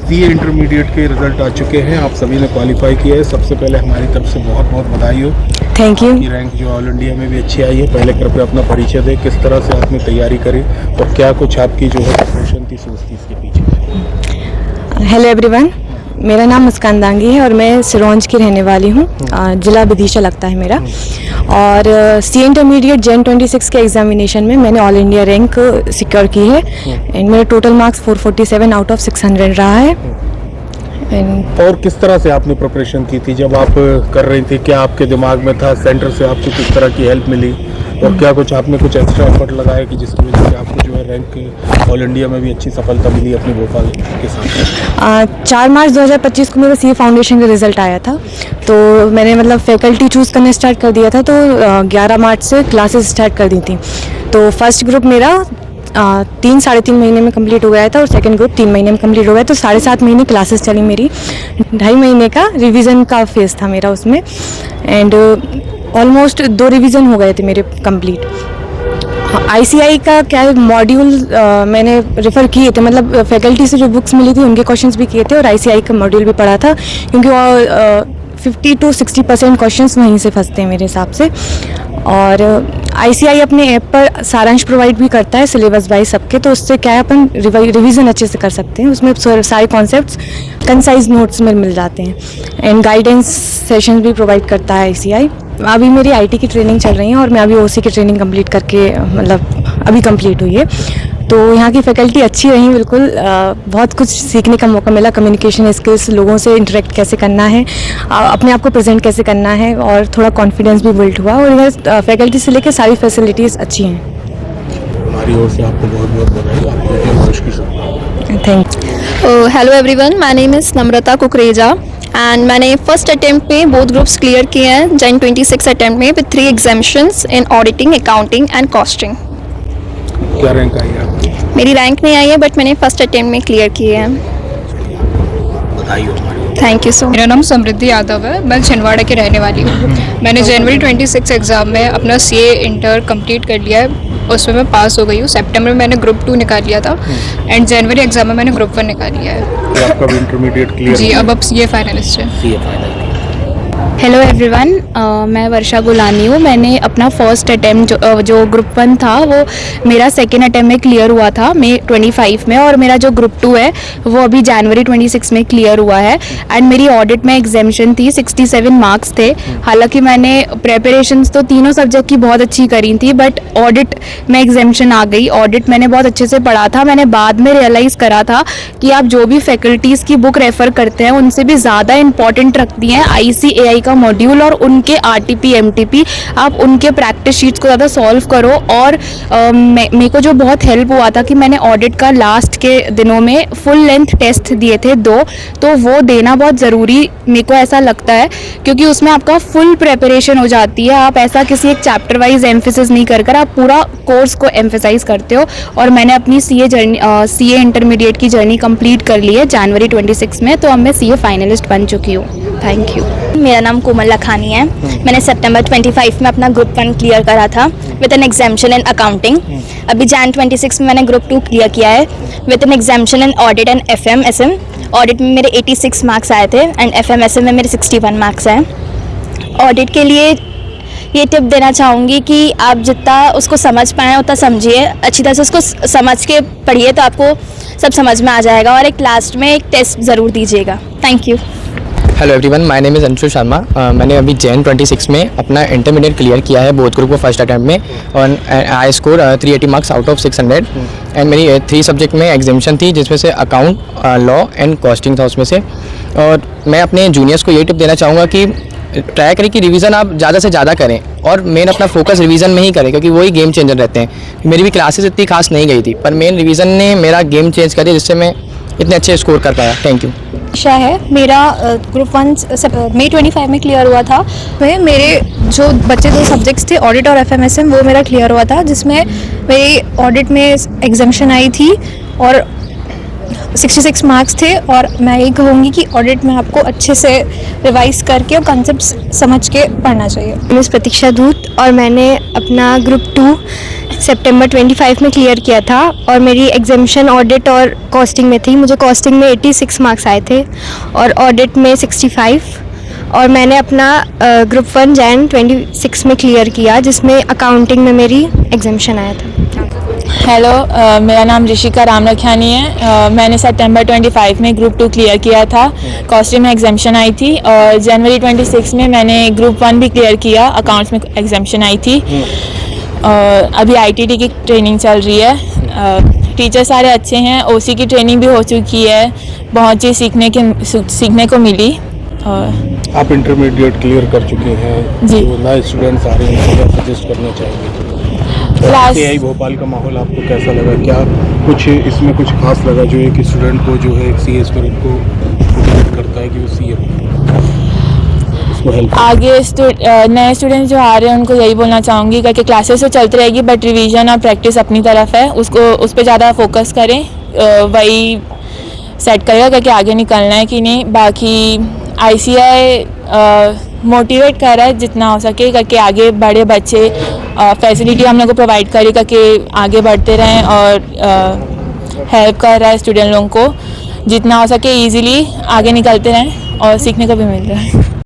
CA intermediate के result आ चुके हैं, आप सभी ने क्वालिफाई किया है। सबसे पहले हमारी तरफ से बहुत बहुत बधाई हो। Thank you. की रैंक जो ऑल इंडिया में भी अच्छी आई है। पहले कृपया अपना परिचय दें, किस तरह से आपने तैयारी करी और क्या कुछ आपकी जो है प्रिपरेशन थी, सोच थी इसके पीछे। हेलो एवरीवन, मेरा नाम मुस्कान दांगी है और मैं सिरोंज की रहने वाली हूँ। ज़िला विदिशा लगता है मेरा। और सी इंटरमीडिएट जैन 26 के एग्जामिनेशन में मैंने ऑल इंडिया रैंक सिक्योर की है एंड मेरा टोटल मार्क्स 447 आउट ऑफ 600 रहा है। और किस तरह से आपने प्रिपरेशन की थी जब आप कर रही थी? क्या आपके दिमाग में था? सेंटर से आपको किस तरह की हेल्प मिली और क्या कुछ आपने कुछ एक्स्ट्रा एफर्ट लगाया कि जिसकी वजह से आपको जो है रैंक ऑल इंडिया में भी अच्छी सफलता मिली अपनी भोपाल के साथ? 4 मार्च 2025 को मेरा सीए फाउंडेशन का रिजल्ट आया था, तो मैंने मतलब फैकल्टी चूज़ करना स्टार्ट कर दिया था। तो 11 मार्च से क्लासेस स्टार्ट कर दी थी। तो फर्स्ट ग्रुप मेरा 3-3.5 महीने में कंप्लीट हो गया था और सेकंड ग्रुप 3 महीने में कंप्लीट हो गया। तो 7.5 महीने क्लासेस चली मेरी। 2.5 महीने का रिवीजन का फेज था मेरा उसमें एंड ऑलमोस्ट 2 रिवीजन हो गए थे मेरे कंप्लीट। आईसीआई का क्या मॉड्यूल मैंने रेफ़र किए थे, मतलब फैकल्टी से जो बुक्स मिली थी उनके क्वेश्चंस भी किए थे और आईसीआई का मॉड्यूल भी पढ़ा था, क्योंकि 50 to 60% क्वेश्चंस वहीं से फंसते हैं मेरे हिसाब से। और आईसीआई अपने ऐप पर सारांश प्रोवाइड भी करता है सिलेबस वाइज सबके, तो उससे क्या है अपन रिवीजन अच्छे से कर सकते हैं। उसमें सारे कॉन्सेप्ट्स कंसाइज नोट्स में मिल जाते हैं एंड गाइडेंस सेशन भी प्रोवाइड करता है आईसीआई। अभी मेरी आईटी की ट्रेनिंग चल रही है और मैं अभी ओसी की ट्रेनिंग कंप्लीट करके मतलब अभी कंप्लीट हुई है। तो यहाँ की फैकल्टी अच्छी रही बिल्कुल। बहुत कुछ सीखने का मौका मिला, कम्युनिकेशन स्किल्स, लोगों से इंटरेक्ट कैसे करना है, अपने आप को प्रेजेंट कैसे करना है और थोड़ा कॉन्फिडेंस भी बिल्ड हुआ। और इधर फैकल्टी से लेकर सारी फैसिलिटीज़ अच्छी हैं। हमारी ओर से आपको बहुत बहुत बधाई। आपकी thanks. Hello everyone, my name is Namrata Kukreja and मैंने फर्स्ट अटेम्प्ट में बोथ ग्रुप्स क्लियर किए हैं जैन 26 अटेम्प्ट में with 3 एग्जामिशंस in auditing, accounting and costing. क्या रैंक आई है आपकी? मेरी रैंक नहीं आई है बट मैंने फर्स्ट अटेम्प्ट में क्लियर किए हैं। बधाई हो हमारी। Thank you so much. मेरा नाम समृद्धि यादव है, मैं छिंदवाड़ा की रहने वाली हूँ। मैंने जनवरी 26 एग्ज़ाम में अपना सीए इंटर कंप्लीट कर लिया है, उसमें मैं पास हो गई हूँ। सितंबर में मैंने ग्रुप 2 निकाल लिया था एंड जनवरी एग्ज़ाम में मैंने ग्रुप 1 निकाल लिया है। तो आपका भी इंटरमीडिएट क्लियर? जी, अब सीए फाइनलिस्ट है। CA final. हेलो एवरीवन, मैं वर्षा गुलानी हूँ। मैंने अपना फर्स्ट अटैम्प्ट जो ग्रुप 1 था वो मेरा सेकेंड अटैम्प्ट में क्लियर हुआ था मई 25 में, और मेरा जो ग्रुप 2 है वो अभी जनवरी 26 में क्लियर हुआ है। एंड मेरी ऑडिट में एग्जामिशन थी, 67 मार्क्स थे। हालांकि मैंने प्रेपरेशंस तो तीनों सब्जेक्ट की बहुत अच्छी करी थी बट ऑडिट में एग्जामिशन आ गई। ऑडिट मैंने बहुत अच्छे से पढ़ा था। मैंने बाद में रियलाइज़ करा था कि आप जो भी फैकल्टीज़ की बुक रेफ़र करते हैं उनसे भी ज़्यादा इंपॉर्टेंट रखती हैं आईसीएआई का मॉड्यूल और उनके आरटीपी एमटीपी। आप उनके प्रैक्टिस शीट्स को ज़्यादा सॉल्व करो। और मेरे को जो बहुत हेल्प हुआ था कि मैंने ऑडिट का लास्ट के दिनों में फुल लेंथ टेस्ट दिए थे 2, तो वो देना बहुत ज़रूरी मेरे को ऐसा लगता है, क्योंकि उसमें आपका फुल प्रेपरेशन हो जाती है। आप ऐसा किसी एक चैप्टर वाइज एम्फेसिस नहीं कर आप पूरा कोर्स को एम्फेसाइज करते हो। और मैंने अपनी सीए इंटरमीडिएट की जर्नी कंप्लीट कर ली है जनवरी 26 में, तो अब मैं सीए फाइनलिस्ट बन चुकी हूँ। Thank you. मेरा नाम कोमल लखानी है। मैंने सितंबर 25 में अपना ग्रुप 1 क्लियर करा था विद एन एग्जामिशन इन अकाउंटिंग। अभी जैन 26 में मैंने ग्रुप 2 क्लियर किया है with an एग्जामिशन in audit and FMSM. Audit में मेरे 86 मार्क्स आए थे एंड एफएमएसएम में मेरे 61 मार्क्स आए। ऑडिट के लिए ये टिप देना चाहूँगी कि आप जितना उसको समझ पाएँ उतना समझिए, अच्छी तरह से उसको समझ के पढ़िए तो आपको सब समझ में आ जाएगा। और एक लास्ट में एक टेस्ट ज़रूर दीजिएगा। Thank you. Hello everyone, my name is Anshu Sharma. मैंने अभी जैन 26 में अपना इंटरमीडिएट क्लियर किया है बोथ ग्रुप को फर्स्ट अटैम्प्ट में और I score 380 marks out of 600 and मेरी 3 सब्जेक्ट में एग्जामिशन थी, जिसमें से अकाउंट, लॉ एंड कॉस्टिंग था उसमें से। और मैं अपने जूनियर्स को ये टिप देना चाहूँगा कि ट्राई करें कि रिवीजन आप ज़्यादा से ज़्यादा करें और मेन अपना फोकस रिवीजन में ही करें, क्योंकि वही गेम चेंजर रहते हैं। मेरी भी क्लासेस इतनी खास नहीं गई थी पर मेन रिवीजन ने मेरा गेम चेंज कर दिया, जिससे मैं इतने अच्छे स्कोर कर पाया। Thank you. आशा है, मेरा ग्रुप 1 मई 25 में क्लियर हुआ था। मेरे जो बच्चे 2 सब्जेक्ट्स थे ऑडिट और एफएमएसएम वो मेरा क्लियर हुआ था, जिसमें मेरी ऑडिट में एग्जामिशन आई थी और 66 मार्क्स थे और मैं यही कहूँगी कि ऑडिट में आपको अच्छे से रिवाइज करके और कॉन्सेप्ट्स समझ के पढ़ना चाहिए। मिस प्रतीक्षा दूत और मैंने अपना ग्रुप 2 सितंबर 25 में क्लियर किया था और मेरी एग्जामिशन ऑडिट और कॉस्टिंग में थी। मुझे कॉस्टिंग में 86 मार्क्स आए थे और ऑडिट में 65 और मैंने अपना ग्रुप 1 जैन 26 में क्लियर किया जिसमें अकाउंटिंग में मेरी एग्जामिशन आया था। हेलो, मेरा नाम ऋषिका रामरखियानी है। मैंने सितंबर 25 में ग्रुप 2 क्लियर किया था, कॉस्टिंग में एग्जामिशन आई थी और जनवरी 26 में मैंने ग्रुप 1 भी क्लियर किया, अकाउंट्स में एग्जामिशन आई थी। अभी आईटीटी की ट्रेनिंग चल रही है। टीचर सारे अच्छे हैं, ओसी की ट्रेनिंग भी हो चुकी है, बहुत चीज़ सीखने को मिली। और आप इंटरमीडिएट क्लियर कर चुके हैं जी। जो नए स्टूडेंट्स आ रहे हैं क्या सजेस्ट करना चाहेंगे? आई भोपाल का माहौल आपको कैसा लगा? क्या कुछ इसमें कुछ खास लगा जो एक स्टूडेंट को जो है सीए स्टूडेंट को मोटिवेट करता है कि वो सीए उसको हेल्प आगे नए स्टूडेंट्स जो आ रहे हैं उनको यही बोलना चाहूँगी कि क्लासेस तो चलती रहेगी बट रिवीजन और प्रैक्टिस अपनी तरफ है, उसको उस पर ज़्यादा फोकस करें, वही सेट करेगा करके आगे निकलना है कि नहीं। बाकी आईसीआई मोटिवेट कर रहा है जितना हो सके करके आगे बढ़े बच्चे, फैसिलिटी हम लोग को प्रोवाइड करे करके आगे बढ़ते रहें और हेल्प कर रहा है स्टूडेंट लोगों को जितना हो सके इजीली आगे निकलते रहें और सीखने को भी मिल रहा है।